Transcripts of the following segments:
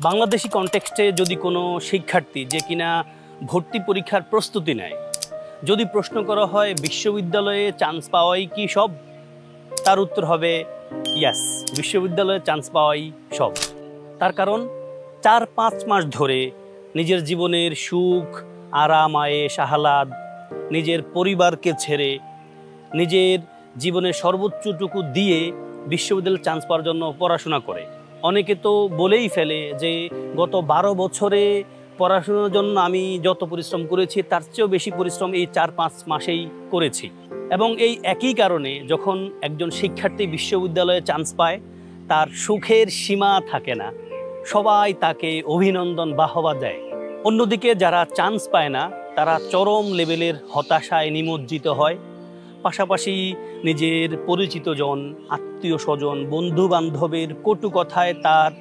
বাংলাদেশি কনটেক্সটে যদি কোনো শিক্ষার্থী যে কিনা ভর্তি পরীক্ষার প্রস্তুতি নেয়, যদি প্রশ্ন করা হয় বিশ্ববিদ্যালয়ে চান্স পাওয়াই কি সব, তার উত্তর হবে ইয়াস, বিশ্ববিদ্যালয়ে চান্স পাওয়াই সব। তার কারণ 4-5 মাস ধরে নিজের জীবনের সুখ, আরাম, আয়েশ, আহ্লাদ, নিজের পরিবারকে ছেড়ে নিজের জীবনের সর্বোচ্চটুকু দিয়ে বিশ্ববিদ্যালয়ে চান্স পাওয়ার জন্য পড়াশোনা করে। অনেকে তো বলেই ফেলে যে গত 12 বছরে পড়াশোনার জন্য আমি যত পরিশ্রম করেছি তার চেয়েও বেশি পরিশ্রম এই 4-5 মাসেই করেছি। এবং এই একই কারণে যখন একজন শিক্ষার্থী বিশ্ববিদ্যালয়ে চান্স পায়, তার সুখের সীমা থাকে না, সবাই তাকে অভিনন্দন বাহবা দেয়। অন্যদিকে যারা চান্স পায় না তারা চরম লেভেলের হতাশায় নিমজ্জিত হয়, পাশাপাশি নিজের পরিচিতজন, আত্মীয় স্বজন, বন্ধু বান্ধবের কটু কথায় তার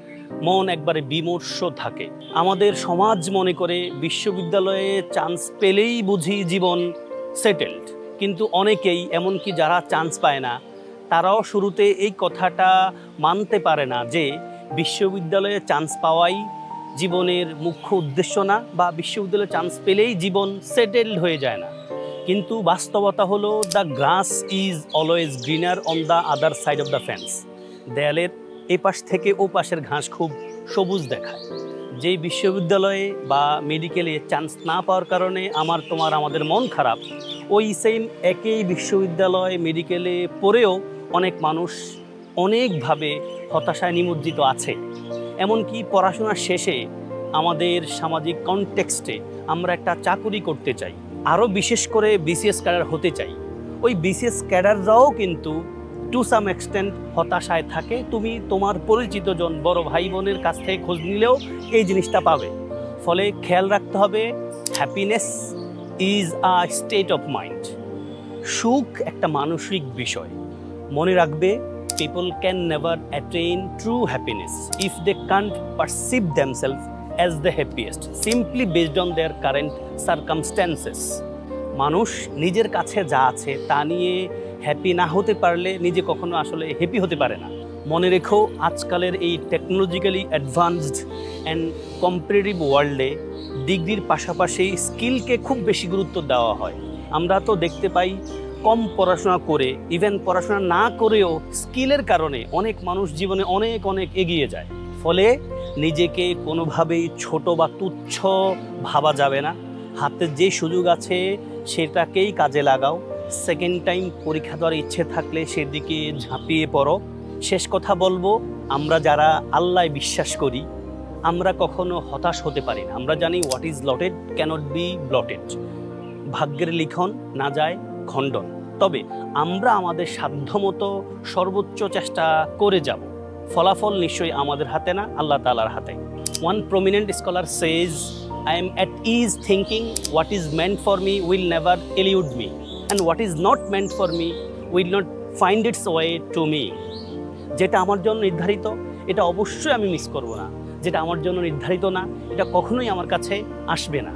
মন একবারে বিমর্ষ থাকে। আমাদের সমাজ মনে করে বিশ্ববিদ্যালয়ে চান্স পেলেই বুঝি জীবন সেটেলড, কিন্তু অনেকেই, এমনকি যারা চান্স পায় না, তারাও শুরুতে এই কথাটা মানতে পারে না যে বিশ্ববিদ্যালয়ে চান্স পাওয়াই জীবনের মুখ্য উদ্দেশ্য না, বা বিশ্ববিদ্যালয়ে চান্স পেলেই জীবন সেটেলড হয়ে যায় না। কিন্তু বাস্তবতা হলো the grass is always greener on the other side of the fence. দেয়ালের এ পাশ থেকে ও পাশের ঘাস খুব সবুজ দেখায়। যেই বিশ্ববিদ্যালয়ে বা মেডিকেলে চান্স না পাওয়ার কারণে আমাদের মন খারাপ, ওই সেম একই বিশ্ববিদ্যালয় মেডিকেলে পড়েও অনেক মানুষ অনেকভাবে হতাশায় নিমজ্জিত আছে। এমনকি পড়াশোনার শেষে আমাদের সামাজিক কনটেক্সটে আমরা একটা চাকুরি করতে চাই, আরও বিশেষ করে বিসিএস ক্যাডার হতে চাই। ওই বিসিএস ক্যাডাররাও কিন্তু টু সাম এক্সটেন্ট হতাশায় থাকে। তুমি তোমার পরিচিতজন, বড় ভাই বোনের কাছ থেকে খোঁজ নিলেও এই জিনিসটা পাবে। ফলে খেয়াল রাখতে হবে, happiness is a state of mind. সুখ একটা মানসিক বিষয়। মনে রাখবে, people can never attain true happiness if they can't perceive themselves as the happiest simply based on their current circumstances। মানুষ নিজের কাছে যা আছে তা নিয়ে হ্যাপি না হতে পারলে নিজে কখনো আসলে হ্যাপি হতে পারে না। মনে রেখো, আজকালের এই টেকনোলজিক্যালি অ্যাডভান্সড অ্যান্ড কম্পিটিটিভ ওয়ার্ল্ডে ডিগ্রির পাশাপাশি স্কিলকে খুব বেশি গুরুত্ব দেওয়া হয়। আমরা তো দেখতে পাই কম পড়াশোনা করে, ইভেন পড়াশোনা না করেও স্কিলের কারণে অনেক মানুষ জীবনে অনেক এগিয়ে যায়। ফলে নিজেকে কোনোভাবেই ছোট বা তুচ্ছ ভাবা যাবে না। হাতে যে সুযোগ আছে সেটাকেই কাজে লাগাও। সেকেন্ড টাইম পরীক্ষা দেওয়ার ইচ্ছে থাকলে সেদিকে ঝাঁপিয়ে পড়ো। শেষ কথা বলবো, আমরা যারা আল্লাহয় বিশ্বাস করি আমরা কখনো হতাশ হতে পারি না। আমরা জানি what is allotted cannot be blotted. ভাগ্যের লিখন না যায় খণ্ডন। তবে আমরা আমাদের সাধ্যমতো সর্বোচ্চ চেষ্টা করে যাব। ফলাফল নিশ্চয়ই আমাদের হাতে না, আল্লাহ তাআলার হাতে। One prominent scholar says, I am at ease thinking what is meant for me will never elude me, and what is not meant for me will not find its way to me। যেটা আমার জন্য নির্ধারিত এটা অবশ্যই আমি miss করব না, যেটা আমার জন্য নির্ধারিত না এটা কখনোই আমার কাছে আসবে না।